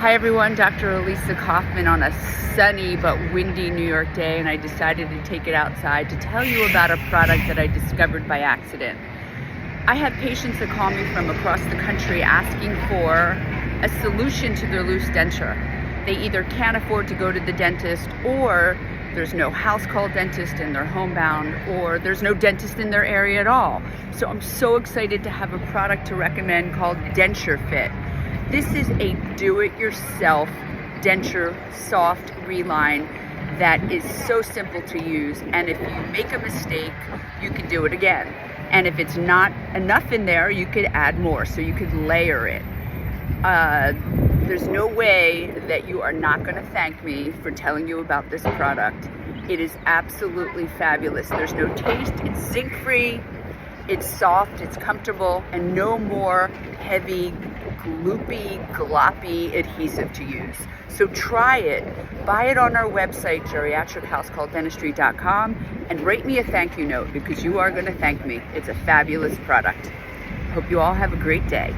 Hi everyone, Dr. Elisa Kaufman on a sunny but windy New York day, and I decided to take it outside to tell you about a product that I discovered by accident. I have patients that call me from across the country asking for a solution to their loose denture. They either can't afford to go to the dentist, or there's no house call dentist and they're homebound, or there's no dentist in their area at all. So I'm so excited to have a product to recommend called DenSureFit. This is a do-it-yourself denture soft reline that is so simple to use, and if you make a mistake, you can do it again. And if it's not enough in there, you could add more, so you could layer it. There's no way that you are not going to thank me for telling you about this product. It is absolutely fabulous. There's no taste, it's zinc-free, it's soft, it's comfortable, and no more heavy, gloopy, gloppy adhesive to use. So try it. Buy it on our website, geriatrichousecalldentistry.com, and write me a thank you note, because you are going to thank me. It's a fabulous product. Hope you all have a great day.